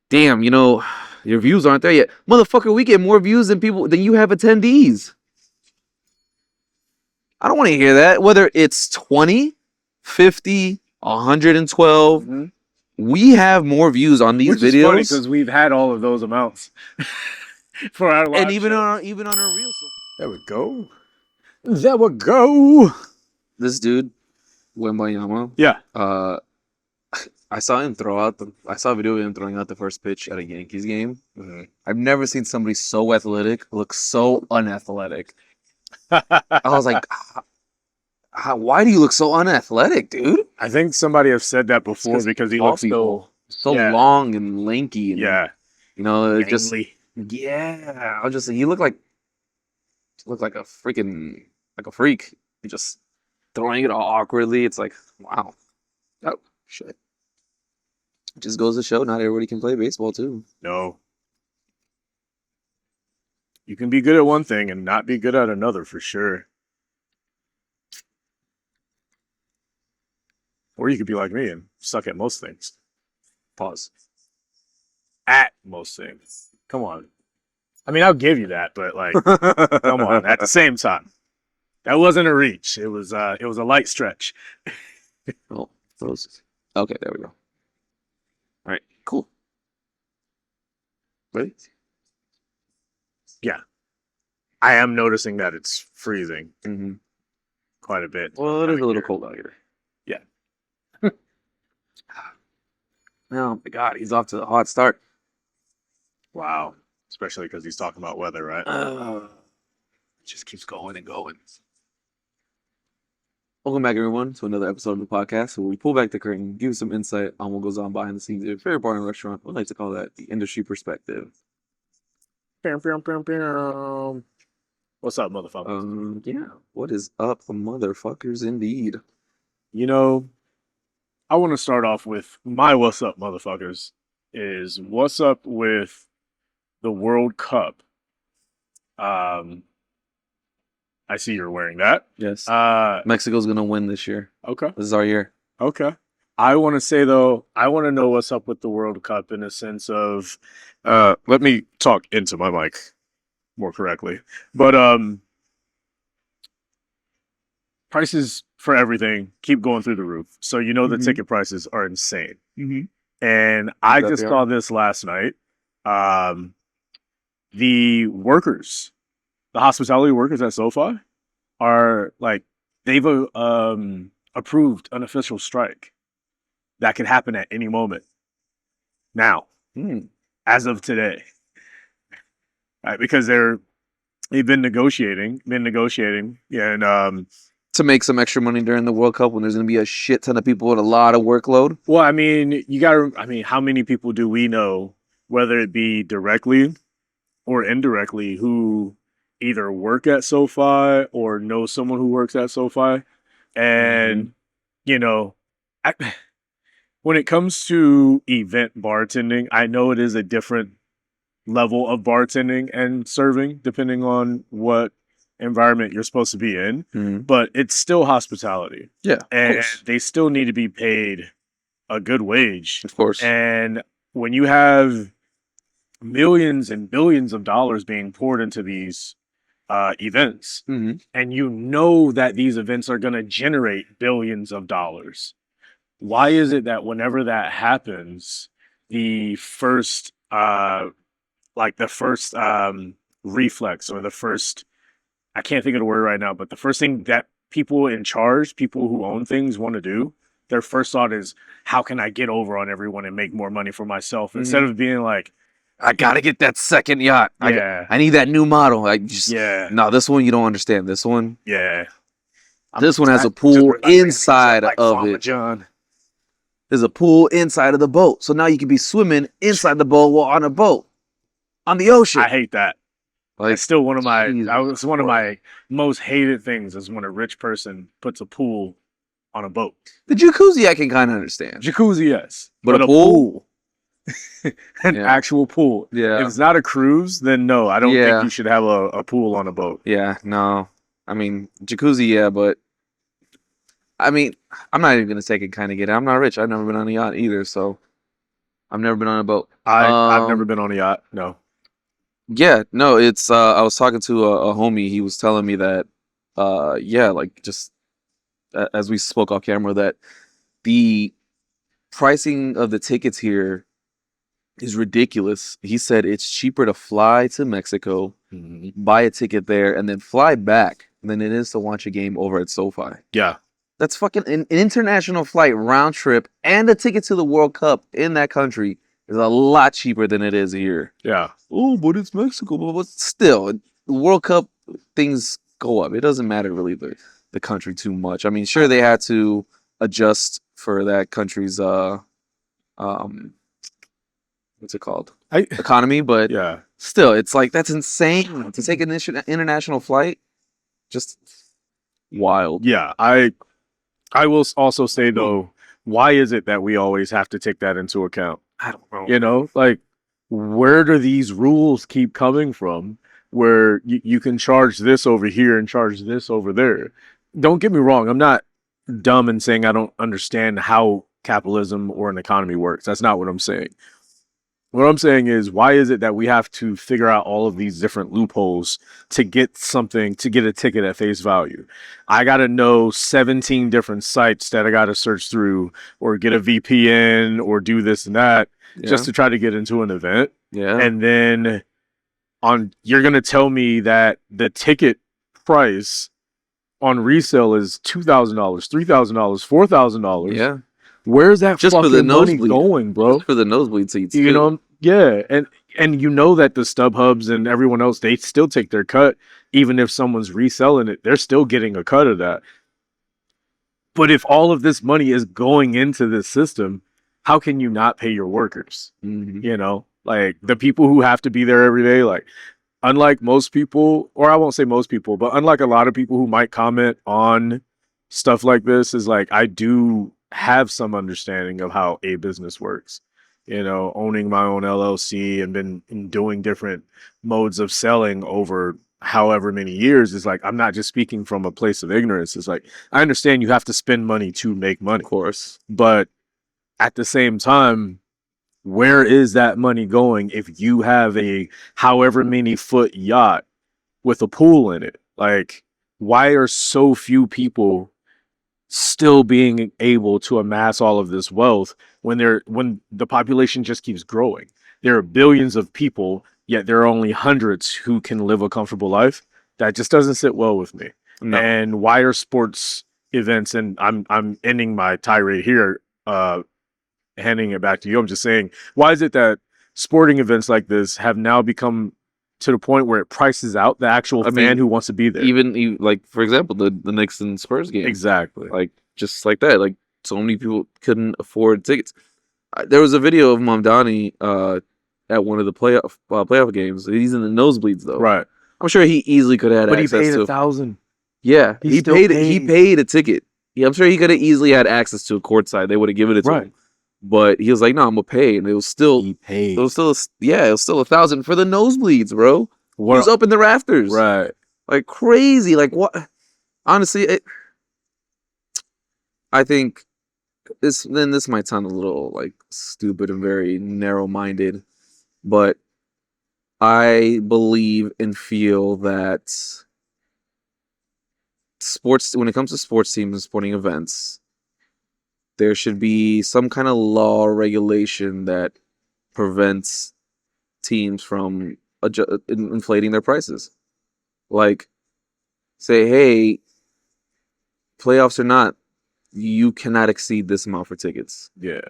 damn, your views aren't there yet. Motherfucker, we get more views than you have attendees. I don't want to hear that. Whether it's 20, 50, 112, we have more views on these Which videos. is funny because we've had all of those amounts for our live and even shows. on our reels. There we go. There we go. This dude, Wembayama. Yeah. I saw a video of him throwing out the first pitch at a Yankees game. I've never seen somebody so athletic look so unathletic. I was like, why do you look so unathletic, dude? I think somebody has said that before because he looks so long and lanky. And, just yeah. I was just he looked like a freaking like a freak. He just throwing it all awkwardly. It's like, wow. Oh shit. It just goes to show not everybody can play baseball too. No. You can be good at one thing and not be good at another for sure. Or you could be like me and suck at most things. Pause. At most things. Come on. I mean, I'll give you that, but like, come on. At the same time, that wasn't a reach. It was a light stretch. Oh, those. Okay, there we go. All right, cool. Ready? Yeah. I am noticing that it's freezing quite a bit. Well, it is a little cold out here. Yeah. Oh my God, he's off to a hot start. Wow. Especially because he's talking about weather, right? It just keeps going and going. Welcome back, everyone, to another episode of the podcast where we pull back the curtain, give you some insight on what goes on behind the scenes at your favorite bar and restaurant. We like to call that the industry perspective. What's up, motherfuckers? Yeah. What is up, motherfuckers, indeed? I want to start off with my what's up, motherfuckers, is what's up with the World Cup. I see you're wearing that. Yes. Mexico's going to win this year. Okay. This is our year. Okay. I want to say, though, I want to know what's up with the World Cup in a sense of, let me talk into my mic more correctly. But prices for everything keep going through the roof. So the ticket prices are insane. And I just saw this last night. The workers, the hospitality workers at SoFi are like, they've approved an official strike that could happen at any moment. Now, as of today, right? Because they've been negotiating, and to make some extra money during the World Cup when there's going to be a shit ton of people with a lot of workload. Well, I mean, how many people do we know, whether it be directly or indirectly, who either work at SoFi or know someone who works at SoFi? And, when it comes to event bartending, I know it is a different level of bartending and serving, depending on what environment you're supposed to be in, but it's still hospitality. Yeah. And they still need to be paid a good wage. Of course. And when you have millions and billions of dollars being poured into these events, and that these events are going to generate billions of dollars, why is it that whenever that happens, the first reflex, or the first, I can't think of the word right now, but the first thing that people in charge, people who own things, want to do, their first thought is, how can I get over on everyone and make more money for myself? Instead of being like, I gotta get that second yacht. Yeah. I need that new model. No, this one you don't understand. This one, this one has a pool inside of it. John. There's a pool inside of the boat, so now you can be swimming inside the boat while on a boat on the ocean. I hate that. Like, it's still one of my. It's one of my most hated things is when a rich person puts a pool on a boat. The jacuzzi I can kind of understand. Jacuzzi, yes, but a pool? An actual pool. Yeah. If it's not a cruise, then no, I don't think you should have a pool on a boat. Yeah, no. I mean, jacuzzi, yeah, but I mean, I'm not even gonna take it kind of get it. I'm not rich. I've never been on a yacht either, so I've never been on a boat. I've never been on a yacht. No. Yeah, no, it's I was talking to a homie. He was telling me that yeah, like just as we spoke off camera, that the pricing of the tickets here is ridiculous. He said it's cheaper to fly to Mexico, buy a ticket there, and then fly back than it is to watch a game over at SoFi. Yeah. That's fucking an international flight round trip and a ticket to the World Cup in that country is a lot cheaper than it is here. Yeah. Oh, but it's Mexico. But still, the World Cup things go up. It doesn't matter really the country too much. I mean, sure they had to adjust for that country's what's it called? Economy, but Yeah. still, it's like that's insane to take an international flight. Just wild. Yeah. I will also say though, why is it that we always have to take that into account? I don't know. You know, like where do these rules keep coming from where you can charge this over here and charge this over there? Don't get me wrong. I'm not dumb in saying I don't understand how capitalism or an economy works. That's not what I'm saying. What I'm saying is, why is it that we have to figure out all of these different loopholes to get something, to get a ticket at face value? I got to know 17 different sites that I got to search through or get a VPN or do this and that just to try to get into an event. Yeah. And then you're going to tell me that the ticket price on resale is $2,000, $3,000, $4,000. Yeah. Where's that just fucking for the money nosebleed going, bro? Just for the nosebleed seats. You know, yeah, and you know that the StubHubs and everyone else, they still take their cut, even if someone's reselling it, they're still getting a cut of that. But if all of this money is going into this system, how can you not pay your workers? Mm-hmm. You know, like the people who have to be there every day, like unlike most people, or I won't say most people, but unlike a lot of people who might comment on stuff like this, is like I do have some understanding of how a business works. You know, owning my own LLC and been doing different modes of selling over however many years is like, I'm not just speaking from a place of ignorance. It's like, I understand you have to spend money to make money, Of course. but at the same time, where is that money going if you have a however many foot yacht with a pool in it? Like, why are so few people still being able to amass all of this wealth when the population just keeps growing? There are billions of people, yet there are only hundreds who can live a comfortable life. That just doesn't sit well with me. No. And why are sports events, and I'm ending my tirade here, handing it back to you. I'm just saying, why is it that sporting events like this have now become to the point where it prices out the actual fan who wants to be there? Even like, for example, the Knicks and Spurs game. Exactly. Like, just like that. Like, so many people couldn't afford tickets. There was a video of Mamdani at one of the playoff games. He's in the nosebleeds, though. Right. I'm sure he easily could have had access to. But he paid $1,000. Yeah. He paid a ticket. Yeah, I'm sure he could have easily had access to a courtside. They would have given it to him. But he was like, "No, I'm gonna pay," and it was still He paid. it was still $1,000 for the nosebleeds, bro. He was up in the rafters, Right. like crazy. Like, what? Honestly, I think this might sound a little like stupid and very narrow-minded, but I believe and feel that sports, when it comes to sports teams and sporting events, there should be some kind of law or regulation that prevents teams from inflating their prices. Like, say, hey, playoffs or not, you cannot exceed this amount for tickets. Yeah.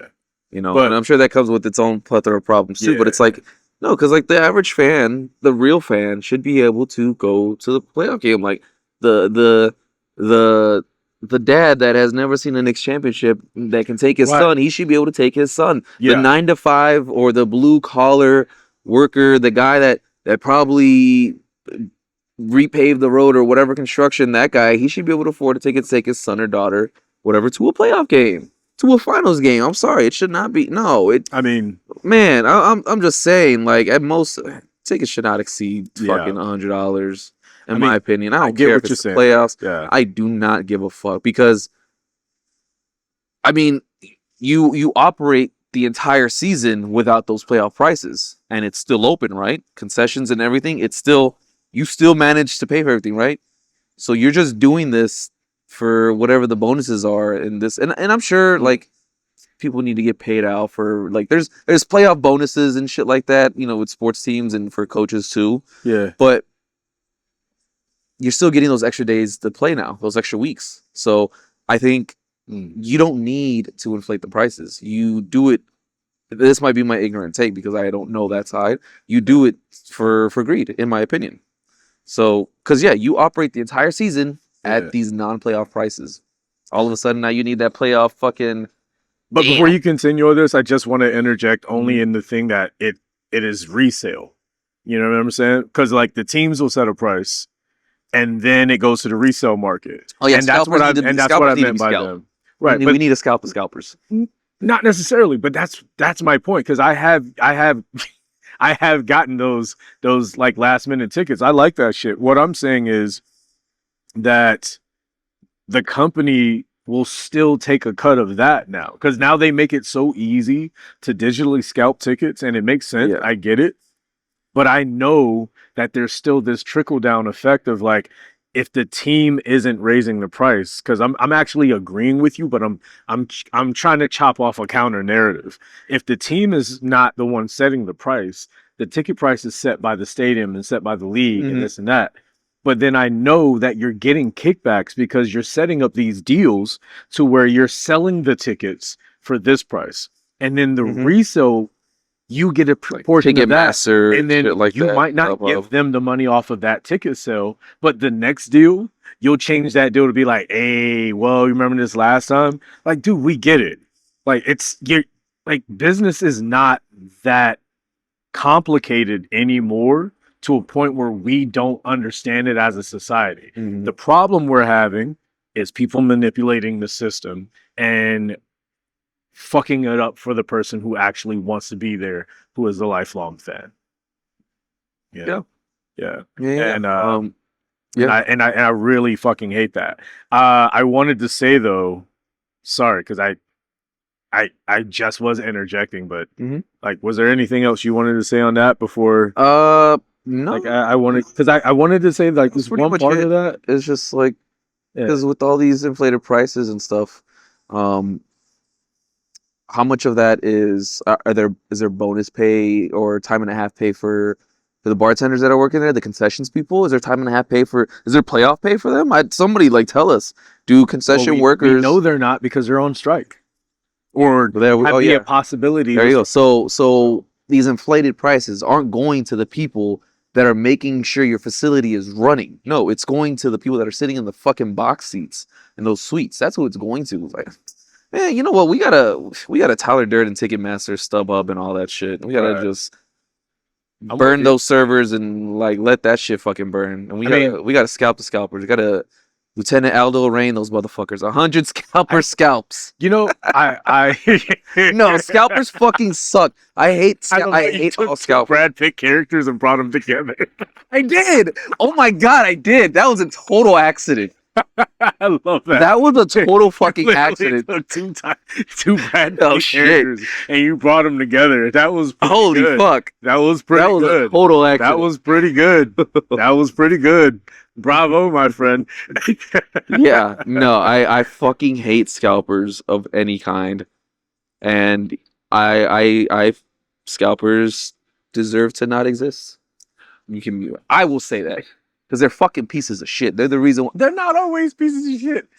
You know, But- and I'm sure that comes with its own plethora of problems too. But Yeah. it's like, no, because like the average fan, the real fan, should be able to go to the playoff game. Like the dad that has never seen a Knicks championship that can take his Right. son, he should be able to take his son. Yeah. The 9-to-5 or the blue collar worker, the guy that probably repaved the road or whatever construction, that guy, he should be able to afford to take his son or daughter, whatever, to a playoff game, to a finals game. I'm sorry, it should not be. No, I mean, man, I'm just saying, like, at most, tickets should not exceed Yeah. fucking $100. In I my mean, opinion, I don't get care what if you're it's the saying. playoffs. yeah. I do not give a fuck because, I mean, you operate the entire season without those playoff prices, and it's still open, right? Concessions and everything. It's still you still manage to pay for everything, right? So you're just doing this for whatever the bonuses are in this, and I'm sure like people need to get paid out for like there's playoff bonuses and shit like that, with sports teams and for coaches too. Yeah. But you're still getting those extra days to play now, those extra weeks. So I think you don't need to inflate the prices. You do it. This might be my ignorant take because I don't know that side. You do it for greed, in my opinion. So, because you operate the entire season at these non-playoff prices. All of a sudden now you need that playoff fucking. But before you continue this, I just want to interject only in the thing that it is resale. You know what I'm saying? Because like the teams will set a price, and then it goes to the resale market. Oh yeah, and that's what I meant by them. Right, we need to scalp the scalpers. Not necessarily, but that's my point because I have I have gotten those like last minute tickets. I like that shit. What I'm saying is that the company will still take a cut of that now because now they make it so easy to digitally scalp tickets, and it makes sense. Yeah. I get it, but I know that there's still this trickle down effect of like, if the team isn't raising the price, because I'm actually agreeing with you, but I'm trying to chop off a counter narrative. If the team is not the one setting the price, the ticket price is set by the stadium and set by the league and this and that. But then I know that you're getting kickbacks because you're setting up these deals to where you're selling the tickets for this price, and then the resale, you get a portion of that, and then like you might not give them the money off of that ticket sale, but the next deal, you'll change that deal to be like, hey, well, you remember this last time? Like, dude, we get it. Like, business is not that complicated anymore to a point where we don't understand it as a society. The problem we're having is people manipulating the system and fucking it up for the person who actually wants to be there, who is a lifelong fan. Yeah. And I really fucking hate that. I wanted to say though, sorry, because I just was interjecting, but like, was there anything else you wanted to say on that before? No. Like I wanted, because I wanted to say like this one part of that. It's just like because with all these inflated prices and stuff, how much of that is there bonus pay or time and a half pay for the bartenders that are working there, the concessions people? Is there time and a half pay is there playoff pay for them? Somebody like tell us. Do concession workers? We know they're not because they're on strike, or a possibility. There you go. So these inflated prices aren't going to the people that are making sure your facility is running. No, it's going to the people that are sitting in the fucking box seats in those suites. That's who it's going to. Like, man, you know what? We gotta Tyler Durden, Ticketmaster, StubHub, and all that shit. We gotta just burn those servers and like let that shit fucking burn. And we gotta scalp the scalpers. We gotta Lieutenant Aldo Rain those motherfuckers. 100 scalps. You know, I no, scalpers fucking suck. I hate all scalpers. Brad Pitt characters and brought them together. I did. Oh my god, I did. That was a total accident. I love that. That was a total fucking accident. Two Brad Pitt characters, and you brought them together. That was holy good. Fuck. That was pretty good. That was a total accident. That was pretty good. That was pretty good. Bravo, my friend. Yeah, no, I fucking hate scalpers of any kind, and I scalpers deserve to not exist. I will say that. Because they're fucking pieces of shit. They're the reason why. They're not always pieces of shit.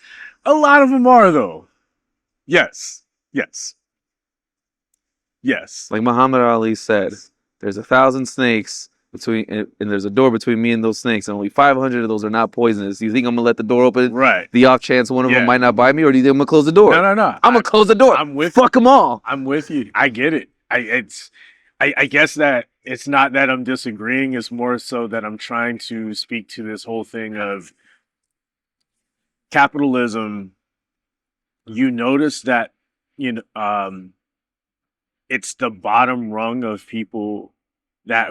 A lot of them are, though. Yes. Like Muhammad Ali said, there's 1,000 snakes between, and there's a door between me and those snakes, and only 500 of those are not poisonous. Do you think I'm going to let the door open? Right. The off chance one of them might not bite me, or do you think I'm going to close the door? No. I'm going to close the door. Fuck them all. I'm with you. I get it. I guess that it's not that I'm disagreeing. It's more so that I'm trying to speak to this whole thing of capitalism. You notice that, it's the bottom rung of people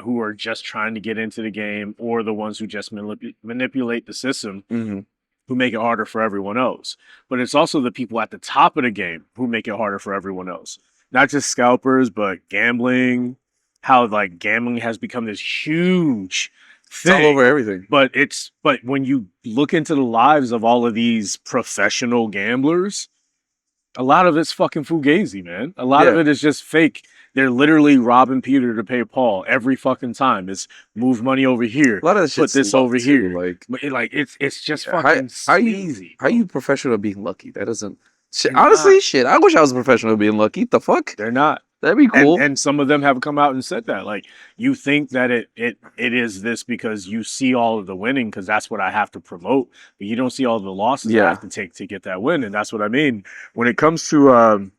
who are just trying to get into the game, or the ones who just manipulate the system, who make it harder for everyone else. But it's also the people at the top of the game who make it harder for everyone else. not just scalpers, but gambling. How like gambling has become this huge It's all thing. over everything. But when you look into the lives of all of these professional gamblers, a lot of it's fucking fugazi, man. A lot of Yeah. it is just fake. They're literally robbing Peter to pay Paul every fucking time. It's move money over here. A lot of that Put shit's this luck, over too, here. Like, But it's just Yeah, fucking how you- sleazy. how you professional at being lucky? That doesn't. Shit, You're honestly, not. shit. I wish I was a professional at being lucky. The fuck? They're not. That'd be cool. And some of them have come out and said that. Like, you think that it is this because you see all of the winning because that's what I have to promote, but you don't see all the losses I Yeah. have to take to get that win. And that's what I mean. When it comes to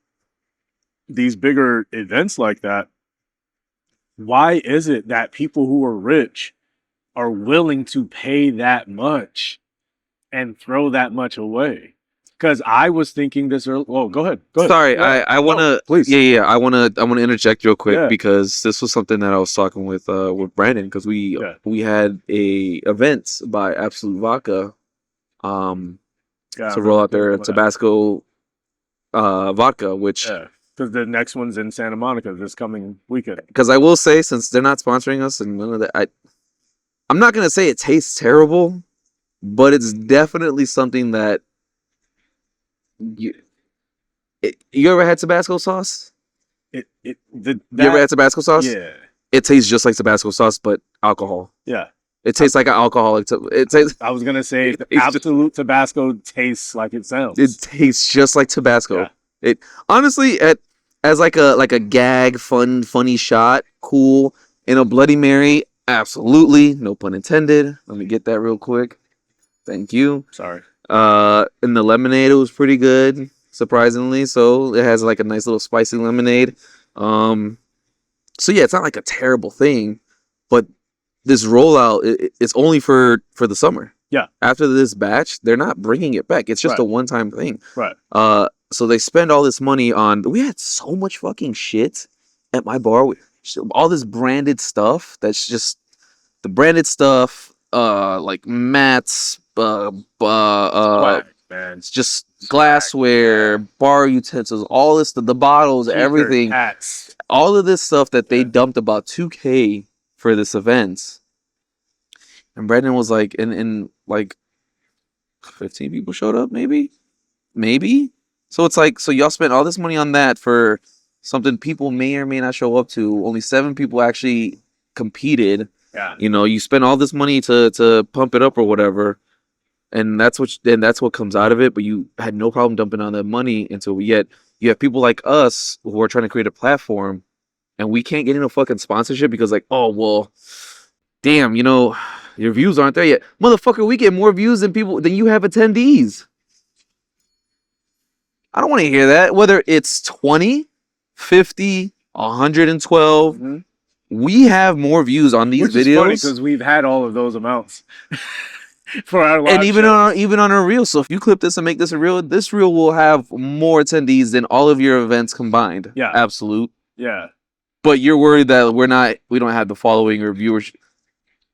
these bigger events like that, why is it that people who are rich are willing to pay that much and throw that much away? Because I was thinking this earlier. Oh, go ahead. Go ahead. Sorry, Yeah. I want to. please. Yeah. I want to interject real quick Yeah. because this was something that I was talking with Brandon because Yeah. we had a event by Absolute Vodka, Yeah, to roll out their whatever. Tabasco vodka, which Yeah, because the next one's in Santa Monica this coming weekend. because I will say since they're not sponsoring us and none of that, I'm not gonna say it tastes terrible, but it's definitely something that you ever had Tabasco sauce? You You ever had Tabasco sauce? Yeah, It tastes just like Tabasco sauce, but alcohol. yeah. It tastes like an alcoholic. It tastes. I was gonna say It tastes absolute Tabasco tastes like it sounds. It tastes just like Tabasco. Yeah. It honestly, as like a gag, funny shot, cool. In a Bloody Mary, absolutely, no pun intended. Let me get that real quick. Thank you. Sorry. In the lemonade, it was pretty good, surprisingly. So it has like a nice little spicy lemonade. So yeah, it's not like a terrible thing, but this rollout, it's only for the summer. Yeah. After this batch, they're not bringing it back. It's just Right. a one-time thing. Right. So they spend all this money on. We had so much fucking shit at my bar. All this branded stuff. That's just the branded stuff. Like mats. Swag, man. It's just glassware, bar utensils, all this, the bottles, T-shirt, everything. hats. All of this stuff that they Yeah. dumped about 2K for this event. And Brandon was like, and like 15 people showed up, maybe. So it's like, so y'all spent all this money on that for something people may or may not show up to. Only 7 people actually competed. Yeah. You know, you spend all this money to pump it up or whatever, and that's what comes out of it. But you had no problem dumping on that money until yet you have people like us who are trying to create a platform, and we can't get into fucking sponsorship because like, oh well, damn, you know, your views aren't there yet, motherfucker. We get more views than you have attendees. I don't want to hear that. Whether it's 20, 50, 112. Mhm. We have more views on these Which is funny videos, because we've had all of those amounts for our live and even show. on a reel. So if you clip this and make this a reel, this reel will have more attendees than all of your events combined. Yeah. Absolute. Yeah. But you're worried that we don't have the following or viewers.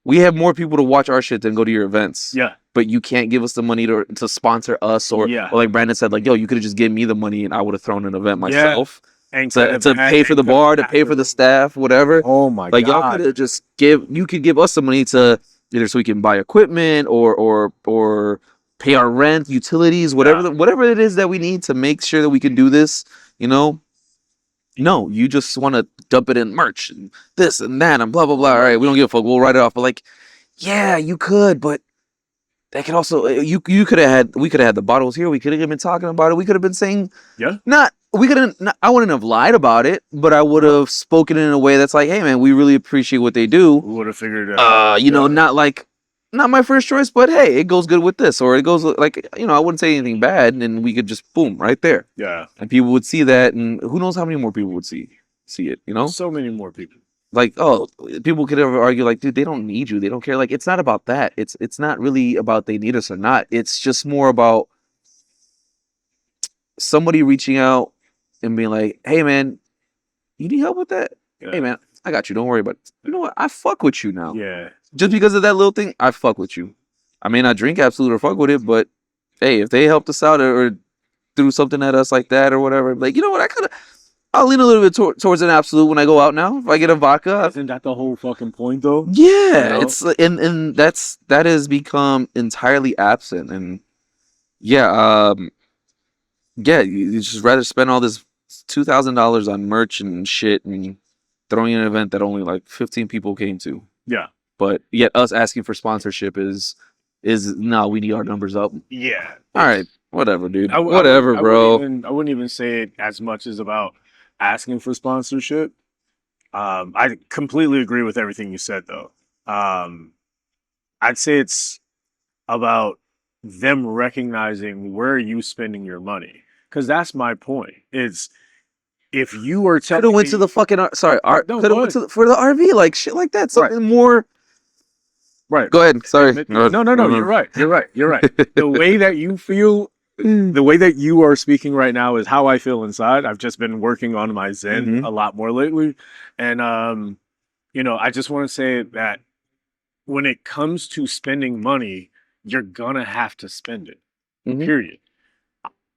We have more people to watch our shit than go to your events. Yeah. But you can't give us the money to sponsor us or like Brandon said, like, yo, you could have just given me the money and I would have thrown an event myself. And To pay for the bar, to pay for the staff, whatever. Oh my Like y'all god. could have just you could give us some money to either so we can buy equipment or pay our rent, utilities, whatever whatever it is that we need to make sure that we can do this, you know. No, you just want to dump it in merch and this and that and blah blah blah. All right, we don't give a fuck. We'll write it off. But like, yeah, you could, but that could also we could have had the bottles here. We could have been talking about it. We could have been saying I wouldn't have lied about it, but I would have spoken in a way that's like, hey man, we really appreciate what they do. We would have figured it out. You know, not my first choice, but hey, it goes good with this, or it goes like, you know, I wouldn't say anything bad, and we could just boom right there. Yeah. And people would see that, and who knows how many more people would see it, you know? So many more people. Like, oh, people could ever argue like, dude, they don't need you, they don't care. Like, it's not about that. It's not really about they need us or not. It's just more about somebody reaching out and being like, hey man, you need help with that? Yeah. Hey man, I got you. Don't worry about it. You know what? I fuck with you now. Yeah. Just because of that little thing, I fuck with you. I may not drink Absolute or fuck with it, but hey, if they helped us out or threw something at us like that or whatever, like, you know what? I'll lean a little bit towards an absolute when I go out now. If I get a vodka, Isn't that the whole fucking point, though? yeah, You know? it's and that has become entirely absent. And yeah, yeah, you just rather spend all this $2,000 on merch and shit and throwing an event that only like 15 people came to. Yeah. But yet us asking for sponsorship is no, we need our numbers up. Yeah. All right, whatever, dude. I Whatever, bro. I wouldn't even say it as much as about asking for sponsorship. I completely agree with everything you said, though. I'd say it's about them recognizing where are you spending your money, because that's my point. It's if you are Could telling have went me, to the fucking sorry, No, could have go went to for the RV, like shit like that. Something more. right. Go ahead. Sorry. No, you're right. You're right. The way that you feel, the way that you are speaking right now is how I feel inside. I've just been working on my Zen a lot more lately. And, I just want to say that when it comes to spending money, you're going to have to spend it, period.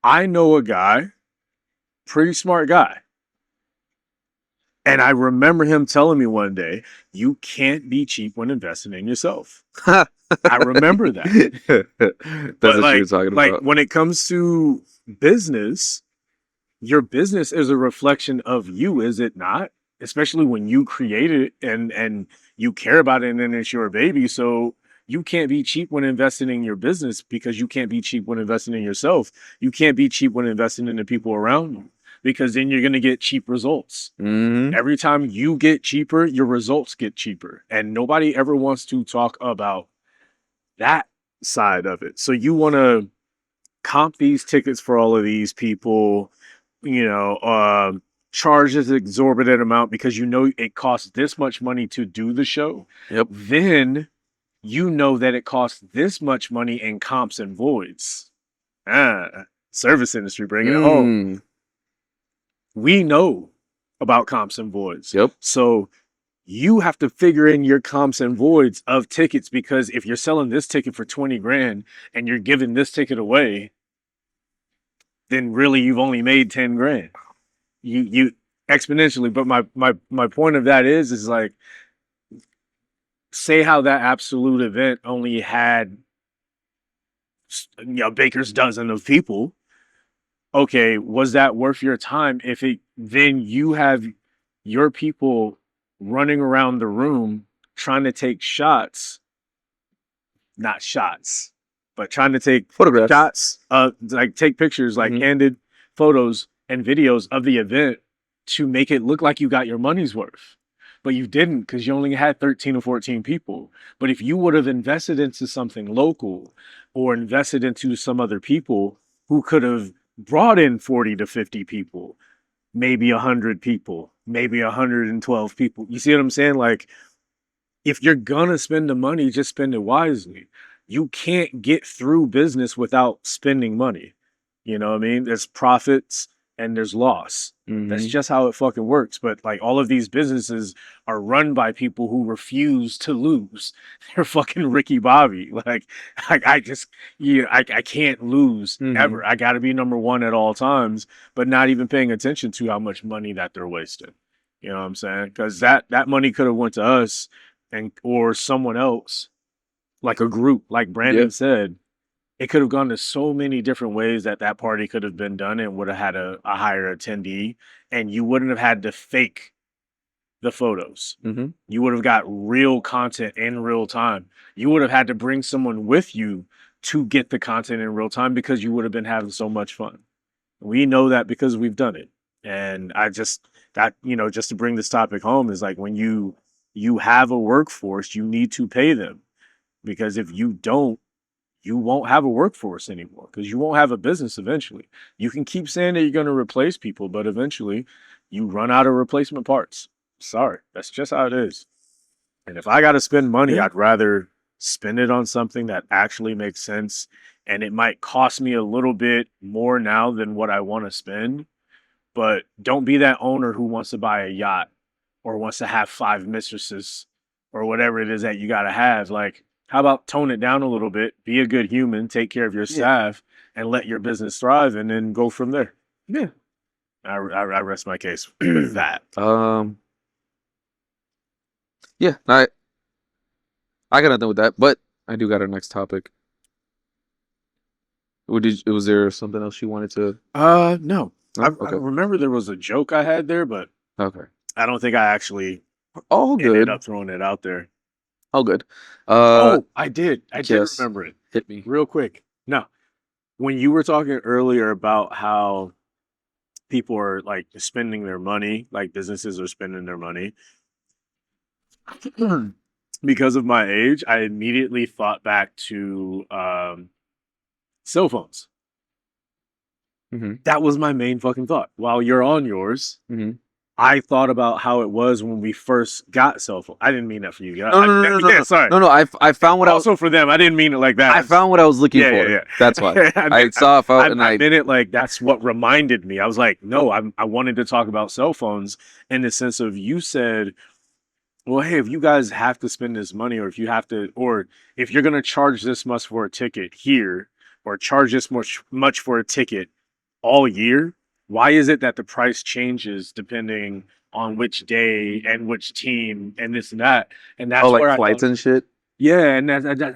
I know a guy, pretty smart guy. And I remember him telling me one day, you can't be cheap when investing in yourself. I remember that. That's what you're talking about. Like when it comes to business, your business is a reflection of you, is it not? Especially when you create it and you care about it and then it's your baby. So you can't be cheap when investing in your business because you can't be cheap when investing in yourself. You can't be cheap when investing in the people around you because then you're going to get cheap results. Every time you get cheaper, your results get cheaper. And nobody ever wants to talk about that side of it. So you want to comp these tickets for all of these people, charge this exorbitant amount because you know it costs this much money to do the show. Yep. Then you know that it costs this much money in comps and voids. Service industry bringing it home. We know about comps and voids. Yep. So you have to figure in your comps and voids of tickets, because if you're selling this ticket for 20 grand and you're giving this ticket away, then really you've only made 10 grand. You exponentially. But my point of that is like, say how that absolute event only had baker's dozen of people. Okay, was that worth your time? If it, then you have your people running around the room trying to take shots, not shots, but trying to take photographs, shots, like take pictures, like candid photos and videos of the event to make it look like you got your money's worth. But you didn't, because you only had 13 or 14 people. But if you would have invested into something local or invested into some other people who could have brought in 40 to 50 people, maybe 100 people, maybe 112 people. You see what I'm saying? Like, if you're gonna spend the money, just spend it wisely. You can't get through business without spending money. You know what I mean? There's profits and there's loss. That's just how it fucking works. But like, all of these businesses are run by people who refuse to lose. They're fucking Ricky Bobby. Like I can't lose ever. I gotta be number one at all times, but not even paying attention to how much money that they're wasting. You know what I'm saying? Because that money could have went to us or someone else, like a group, like Brandon said. It could have gone to so many different ways that party could have been done and would have had a higher attendee, and you wouldn't have had to fake the photos. You would have got real content in real time. You would have had to bring someone with you to get the content in real time because you would have been having so much fun. We know that because we've done it. And just to bring this topic home is like, when you have a workforce, you need to pay them, because if you don't, you won't have a workforce anymore, because you won't have a business eventually. You can keep saying that you're going to replace people, but eventually you run out of replacement parts. Sorry, that's just how it is. And if I got to spend money, I'd rather spend it on something that actually makes sense. And it might cost me a little bit more now than what I want to spend. But don't be that owner who wants to buy a yacht or wants to have 5 mistresses or whatever it is that you got to have. Like, how about tone it down a little bit, be a good human, take care of your staff, and let your business thrive, and then go from there. Yeah. I rest my case with that. Yeah, I got nothing with that, but I do got our next topic. Was there something else you wanted to? No. No? I Okay. remember there was a joke I had there, but Okay. I don't think I actually All ended good. up throwing it out there. All good. I did. I did yes. remember it. Hit me. Real quick. No. When you were talking earlier about how people are like spending their money, like businesses are spending their money. Because of my age, I immediately thought back to cell phones. Mm-hmm. That was my main fucking thought. While you're on yours, Mm-hmm. I thought about how it was when we first got cell phone. I didn't mean that for you. No. Sorry. No. I found what also for them. I didn't mean it like that. I found what I was looking for. Yeah. That's why I saw it out and I meant it like that's what reminded me. I was like, no, I wanted to talk about cell phones in the sense of you said, well, hey, if you guys have to spend this money, or if you have to, or if you're gonna charge this much for a ticket here, or charge this much for a ticket all year, why is it that the price changes depending on which day and which team and this and that? And that's like where flights and shit. Yeah, and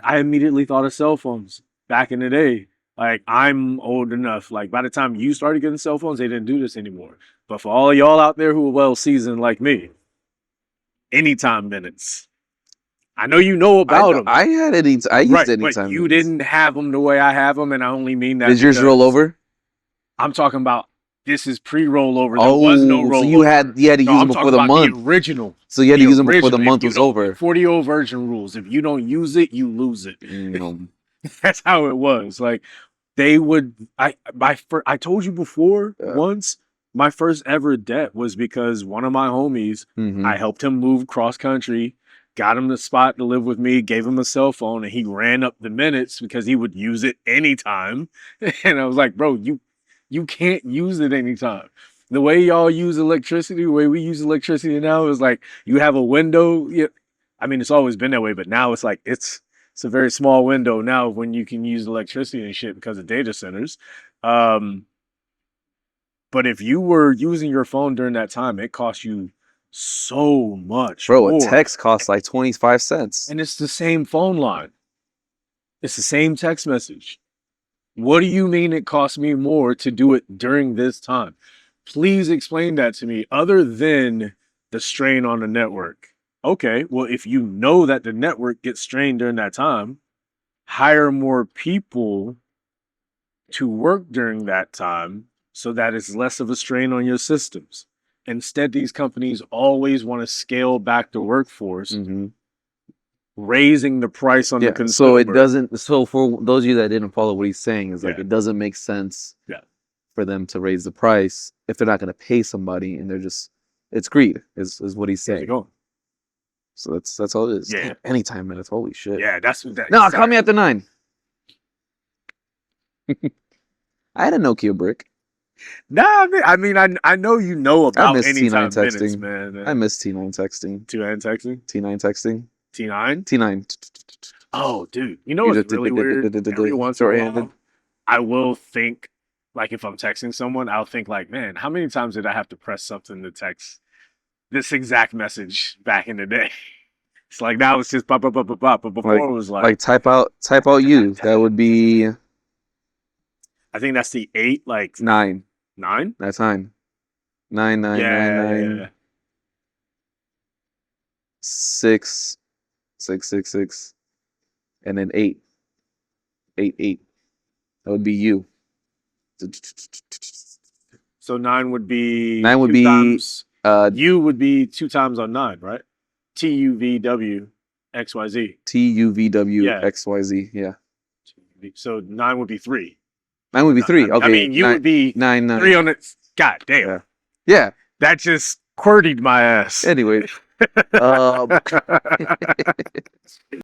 I immediately thought of cell phones back in the day. Like I'm old enough. Like by the time you started getting cell phones, they didn't do this anymore. But for all y'all out there who are well seasoned like me, anytime minutes. I know you know about them. I had I used anytime. But you didn't have them the way I have them, and I only mean that. Did yours roll over? I'm talking about this is pre-rollover. There was no rollover. So you had to use them before the month. The original. So you had to use them before the month was over. 40-year-old version rules. If you don't use it, you lose it. That's how it was. Like they would. I told you before once. My first ever debt was because one of my homies. Mm-hmm. I helped him move cross country. Got him the spot to live with me, gave him a cell phone, and he ran up the minutes because he would use it anytime. And I was like, bro, you can't use it anytime. The way y'all use electricity, the way we use electricity now is like you have a window. Yeah, I mean, it's always been that way, but now it's like it's a very small window now when you can use electricity and shit because of data centers. But if you were using your phone during that time, it cost you so much. Bro, a text costs like 25 cents. And it's the same phone line. It's the same text message. What do you mean it costs me more to do it during this time? Please explain that to me other than the strain on the network. Okay, well, if you know that the network gets strained during that time, hire more people to work during that time so that it's less of a strain on your systems. Instead, these companies always want to scale back the workforce, raising the price on the consumer. So it doesn't. So for those of you that didn't follow what he's saying, is like it doesn't make sense for them to raise the price if they're not going to pay somebody, and they're just it's greed is what he's saying. So that's all it is. Yeah. Anytime minutes. Holy shit. Yeah, that's what that. No, call me after 9. I had a Nokia brick. Nah, I mean, I know you know about anytime T9 minutes, texting. man. I miss T9 texting. T9 texting? T9 texting. T9? T9. Oh, dude. You know what's really weird? Every once in a while, I will think, like, if I'm texting someone, I'll think, like, man, how many times did I have to press something to text this exact message back in the day? It's like now it's just pop. But before it was like type out you. That would be. I think that's the 8, like 9. 9? That's 9. 9. 6. 6. And then 8. 8. That would be you. So 9 would be. 9 would be. Times, U would be 2 times on 9, right? TUVW XYZ. TUVW XYZ. Yeah. So 9 would be 3. 9 would be 3. Okay. I mean, you would be 9. 3 on it. God damn. Yeah. That just quirtied my ass. Anyway.